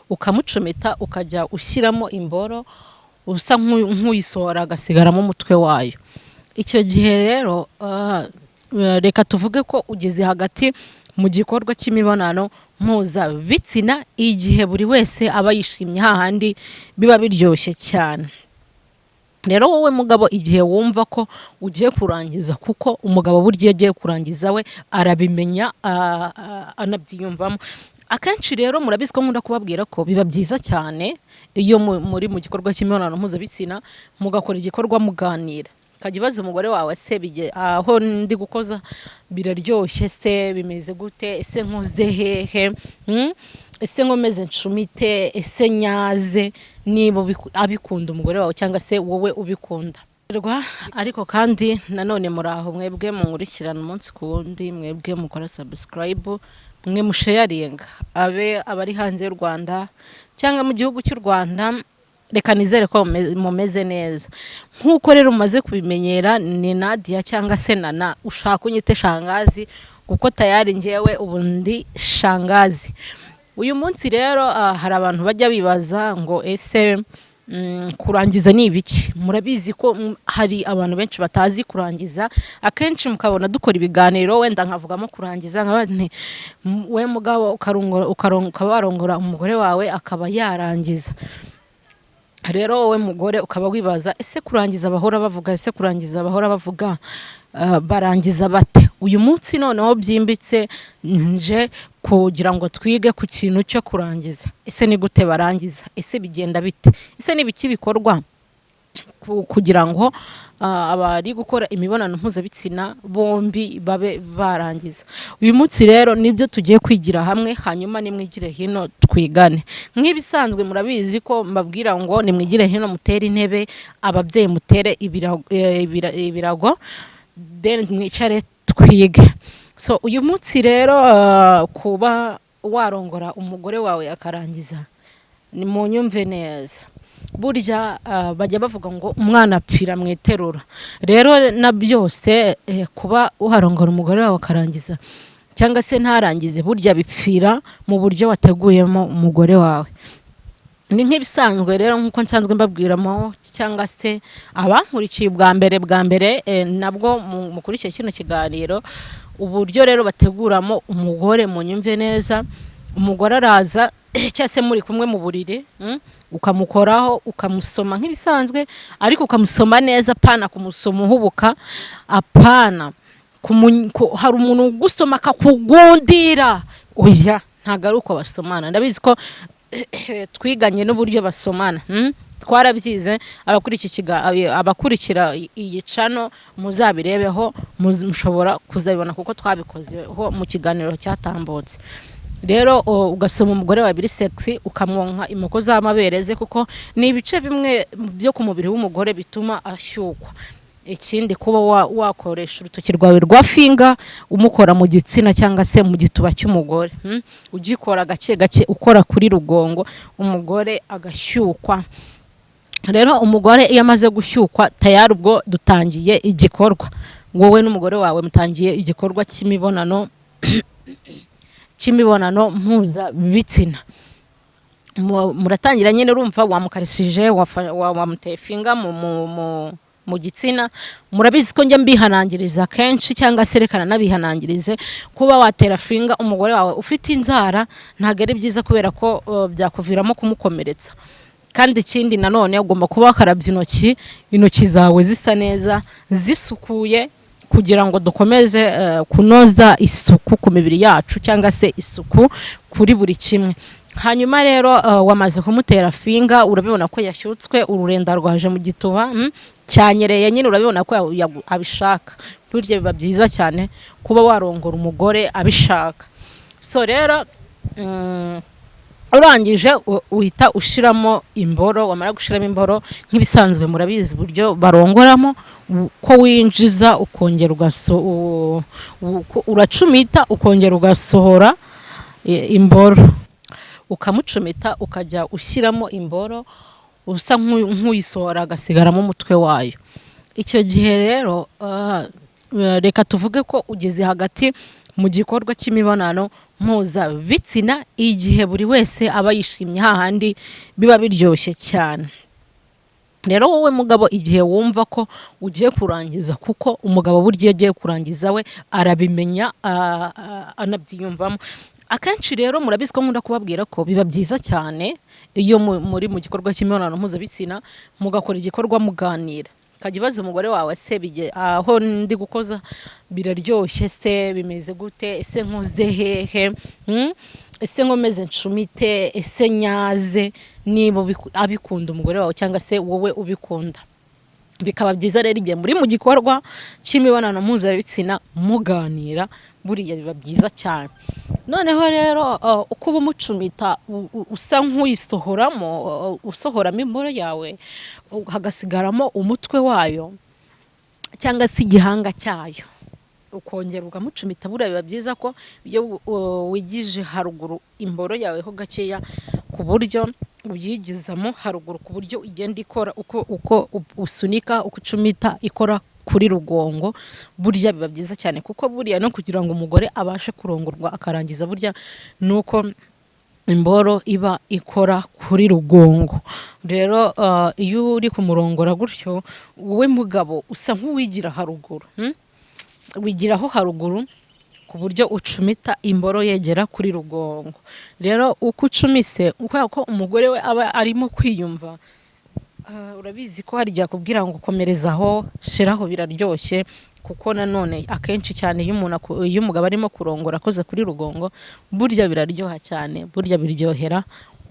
ukamucometa ukajya ushyiramo imboro usa nk'uyisohora agasigaramo umutwe wayo. Icyo gihe rero reka tuvuge ko ugeze hagati mu gikorwa cy'imibonano mpuzabitsina, igihe buri wese aba yishimye hahandi biba biryoshye cyane. Rero wowe mugabo igihe wumva ko ugiye kurangiza, kuko umugabo burya agiye kurangiza we arabimenya anabyiyumvamo. Akenshi rero murabizi ko nkunda kubabwira ko biba byiza cyane iyo muri mu gikorwa cy'imibonano mpuzabitsina mugakora igikorwa muganira. Kajya ubaza umugore wawe, se aho ndi gukoza biraryoshye, se bimeze gute, ese nkoze hehe, ese nkomeze nshumite, ese nyaze, niba abikunda umugore wawe cyangwa se wowe ubikunda. Ariko kandi nanone muri aho mwebwe munkurikirana umunsi ku wundi, mwebwe mukora subscribe, mwe musharinga abari hanze y'u Rwanda cyangwa mu gihugu cy'u Rwanda, reka nizere ko mumeze neza. Nk'uko rero mumaze kubimenyera, ni Nadia cyangwa se Nana, ushaka unyite shangazi kuko tayari ngewe ubundi shangazi. Uyu munsi rero hari abantu bajya bibaza ngo ese kurangiza ni ibiki? Murabizi ko hari abantu benshi batazi kurangiza. Akenshi mukabona dukora ibiganiro, wenda nkavugamo kurangiza, nkabane we mugabo ukabarongora umugore wawe akaba yarangiza. Rero wowe mugore ukaba wibaza, ese kurangiza bahora bavuga barangiza bate? Uyu munsi noneho byimbitse nje kugira ngo twige ku kintu cyo kurangiza. Ese ni gute barangiza? Ese bigenda bite? Ese ni biki bikorwa kugira ngo abari gukora imibonano mpuzabitsina bombi babe barangiza? Uyu munsi rero nibyo tugiye kwigira hamwe, hanyuma nimwigire hino twigane. Nk'ibisanzwe murabizi ko mbabwira ngo nimwigire hino mutere intebe, ababyeyi mutere ibirago, then mwicare twige. So uyu munsi rero kuba warongora umugore wawe akarangiza, ni mu nyumve neza. Burya bajya bavuga ngo umwana apfira mu iterura. Rero na byose kuba uharongora umugore wawe akarangiza cyangwa se ntarangize, burya bipfira mu buryo wateguyemo umugore wawe. Ni nk'ibisanzwe rero nk'uko nsanzwe mbabwiramo, cyangwa se abankurikiye bwa mbere nabwo mukurikiye kino kiganiro, uburyo rero bateguramo umugore mu nyumve neza. Umugore araza cyangwa se muri kumwe mu buriri, ukamukoraho ukamusoma nk'ibisanzwe, ariko ukamusoma neza, apana kumusoma uhubuka, apana hari umuntu ugusoma akakugundira. Oya, ntabwo ari uko basomana. Ndabizi ko twiganye n'uburyo basomana, twarabyize. Abakurikira iyi channel muzabirebeho, mushobora kuzabibona kuko twabikozeho mu kiganiro cyatambutse. Rero ugasoma umugore wa biri sexy, ukamwonka imoko z'amabereze, kuko ni ibice bimwe byo ku mubiri w'umugore bituma ashyukwa. Ikindi kuba wakoresha urutoki rwawe rwa finga umukora mu gitsina cyangwa se mu gituba cy'umugore, ugikora gake gake ukora kuri rugongo, umugore agashyukwa. Rero umugore iyo amaze gushyukwa tayari, ubwo dutangiye igikorwa. Wowe n'umugore wawe mutangiye igikorwa cy'imibonano mpuzabitsina. Muratangira nyine, urumva wamukarisije, wamuteye finga mu gitsina. Murabizi ko njya mbihanangiriza kenshi, cyangwa se rekana nabihanangirize, kuba watera finga umugore wawe ufite inzara ntabwo ari byiza, kubera ko byakuviramo kumukomeretsa. Kandi ikindi nanone ugomba kuba wakarabye intoki zawe zisa neza, zisukuye, kugira ngo dukomeze kunoza isuku ku mibiri yacu, cyangwa se isuku kuri buri kimwe. Hanyuma rero wamaze kumutera finga, urabibona ko yashyutswe, ururenda rwaje mu gituba, cyanyereye nyine, urabibona ko abishaka. Burya biba byiza cyane kuba warongora umugore abishaka. So rero urangije uhita ushiramo imboro. Wamara gushiramo imboro, nk'ibisanzwe murabizi uburyo barongoramo, ko winjiza ukongera uracumita ukongera ugasohora imboro, ukamucumita ukajya ushyiramo imboro usa nk'uyisohora agasigaramo umutwe wayo. Icyo gihe rero reka tuvuge ko ugeze hagati mu gikorwa cy'imibonano mpuzabitsina igihe buri wese aba yishimye hahandi biba biryoshye cyane. Rero wowe mugabo igihe wumva ko ugiye kurangiza, kuko umugabo burya iyo agiye kurangiza we arabimenya anabyiyumvamo. Akenshi rero murabizi ko nkunda kubabwira ko biba byiza cyane iyo muri mu gikorwa cy'imibonano mpuzabitsina mugakora igikorwa muganira. Kajya ubaza umugore wawe, se aho ndi gukoza biraryoshye se, bimeze gute, ese nkoze hehe, ese nkomeze nshumite, ese nyaze, niba abikunda umugore wawe cyangwa se wowe ubikunda. Bikaba byiza rero igihe muri mu gikorwa cy'imibonano mpuzabitsina muganira, buriya biba byiza cyane. Noneho rero uko uba umucumita usa nk'uyisohoramo, usohoramo imboro yawe hagasigaramo umutwe wayo cyangwa se igihanga cyayo, ukongera ukamucumita, buriya biba byiza ko iyo wigije haruguru imboro yawe ho gakeya, ku buryo uyigizamo haruguru, ku buryo igenda ikora uko usunika, uko ucumita ikora kuri rugongo. Burya biba byiza cyane, kuko buriya no kugira ngo umugore abashe kurongorwa akarangiza, burya nuko imboro iba ikora kuri rugongo. Rero iyo uri kumurongora gutyo, wowe mugabo usa nk'uwigira haruguru, wigiraho haruguru ku buryo ucumita imboro yegera kuri rugongo. Rero uko ucumise, kubera ko umugore we aba arimo kwiyumva, urabizi ko hari igihe akubwira ngo komerezaho, shiraho, biraryoshye. Kuko nanone akenshi cyane iyo umugabo arimo kurongora akoze kuri rugongo, burya biraryoha cyane, burya biryohera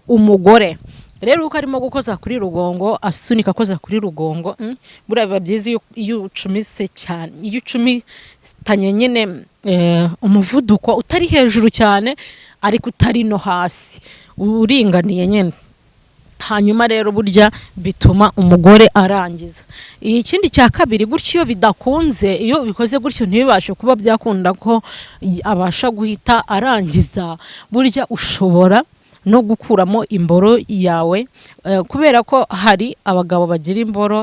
umugore. Rero uko arimo gukoza kuri rugongo, asunika akoza kuri rugongo, burya biba byiza iyo ucumise cyane, iyo ucumitanye nyine umuvuduko utari hejuru cyane ariko utari no hasi, uringaniye nyine. Hanyuma rero burya bituma umugore arangiza. Ikindi cya kabiri, gutyo iyo bidakunze, iyo bikoze gutyo ntibibashe kuba byakunda ko abasha guhita arangiza, burya ushobora no gukuramo imboro yawe, kubera ko hari abagabo bagira imboro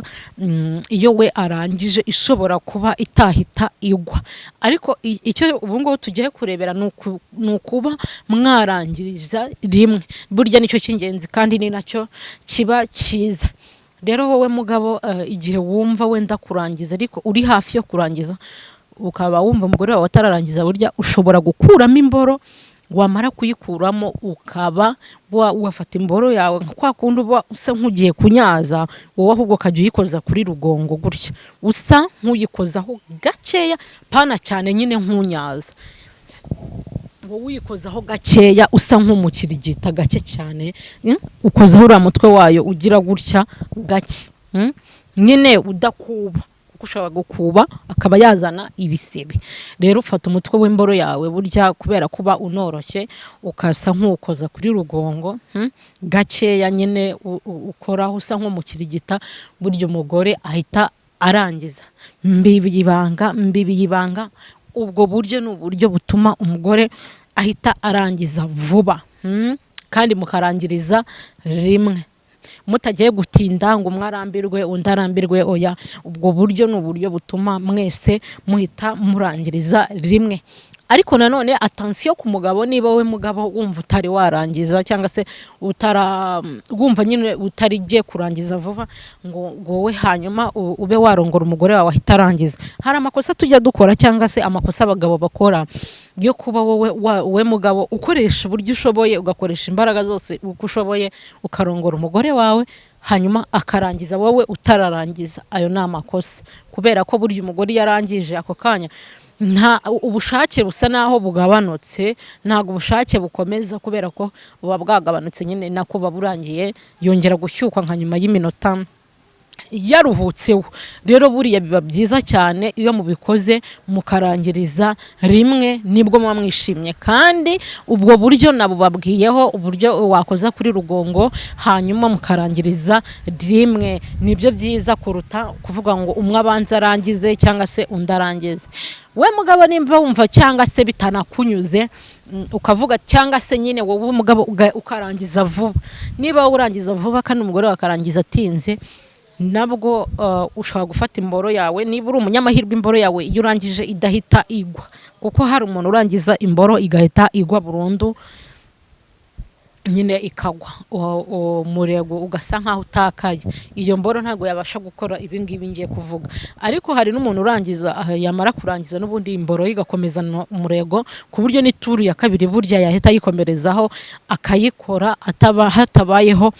iyo we arangije ishobora kuba itahita igwa. Ariko icyo ubu ngubu tugiye kurebera ni ukuba mwarangiriza rimwe, burya nicyo cy'ingenzi kandi ni nacyo kiba cyiza. Rero wowe mugabo igihe wumva wenda kurangiza ariko uri hafi yo kurangiza, ukaba wumva umugore wawe atararangiza, burya ushobora gukuramo imboro. Wamara kuyikuramo ukaba wafata imboro yawe kwa kundi uba usa nk'ugiye kunyaza, wowe ahubwo ukajya uyikoza kuri rugongo gutya, usa nk'uyikozaho gakeya, pana cyane nyine nk'unyaza, wowe uyikozaho gakeya usa nk'umukirigita gake cyane, ukozaho uriya mutwe wayo ugira gutya gake, nyine udakuba, ushobora gukuba akaba yazana ibisebe. Rero ufata umutwe w'imboro yawe, burya kubera kuba unoroshye, ukasa nk'ukoza kuri rugongo gakeya nyine, ukoraho usa nk'umukirigita, burya umugore ahita arangiza. Mbibiyibanga, ubwo buryo ni uburyo butuma umugore ahita arangiza vuba, kandi mukarangiriza rimwe, mutagiye gutinda ngo umwe arambirwe undi arambirwe. Oya, ubwo buryo ni uburyo butuma mwese muhita murangiriza rimwe. Ariko nanone atansiyo ku mugabo, niba we mugabo wumva utari warangiza cyangwa se wumva nyine utarigiye kurangiza vuba, ngo wowe hanyuma ube warongora umugore wawe ahita arangiza. Hari amakosa tujya dukora, cyangwa se amakosa abagabo bakora, yo kuba wowe mugabo ukoresha uburyo ushoboye, ugakoresha imbaraga zose uko ushoboye, ukarongora umugore wawe hanyuma akarangiza, wowe utararangiza. Ayo ni amakosa, kubera ko burya umugore yarangije ako kanya, nta ubushake busa naho bugabanutse, ntago ubushake bukomeza, kubera ko buba bwagabanutse nyine, nako baburangiye yongera gushyukwa nka nyuma y'iminota yaruhutseho. Rero buriya biba byiza cyane iyo mubikoze mukarangiriza rimwe, nibwo muba mwishimye. Kandi ubwo buryo nabo babwiyeho, uburyo wakoza kuri rugongo hanyuma mukarangiriza rimwe, nibyo byiza kuruta kuvuga ngo umwe abanza arangize cyangwa se undi arangize. We mugabo nimba wumva cyangwa se bitanakunyuze, ukavuga cyangwa se nyine wowe mugabo ukarangiza vuba, niba urangiza vuba kandi umugore wakarangiza atinze, nabwo ushobora gufata imboro yawe, niba uri umunyamahirwe imboro yawe iyo urangije idahita igwa, kuko hari umuntu urangiza imboro igahita igwa burundu nyine ikagwa, umurego ugasa nkaho utakaye, iyo mboro ntabwo yabasha gukora ibi ngibi ngiye kuvuga. Ariko hari n'umuntu urangiza yamara kurangiza n'ubundi imboro igakomezana umurego, ku buryo n'ituru ya kabiri burya yahita yikomerezaho akayikora hatabayeho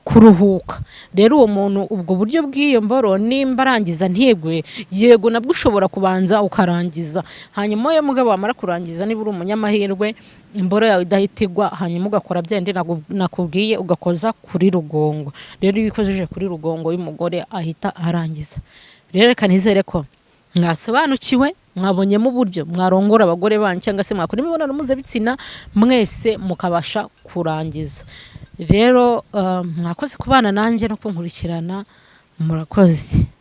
kuruhuka. Rero uwo muntu ubwo buryo bw'iyo mboro nimba arangiza ntigwe, yego nabwo ushobora kubanza ukarangiza, hanyuma iyo mugabo wamara kurangiza, niba uri umunyamahirwe imboro yawe idahita igwa, hanyuma ugakora byende nakubwiye, ugakoza kuri rugongo. Rero iyo ukojeje kuri rugongo y'umugore ahita arangiza. Rero reka nizere ko mwasobanukiwe, mwabonyemo uburyo mwarongora abagore banyu cyangwa se mwakora imibonano mpuzabitsina mwese mukabasha kurangiza. Rero mwakoze kubana nanjye no kunkurikirana, murakoze.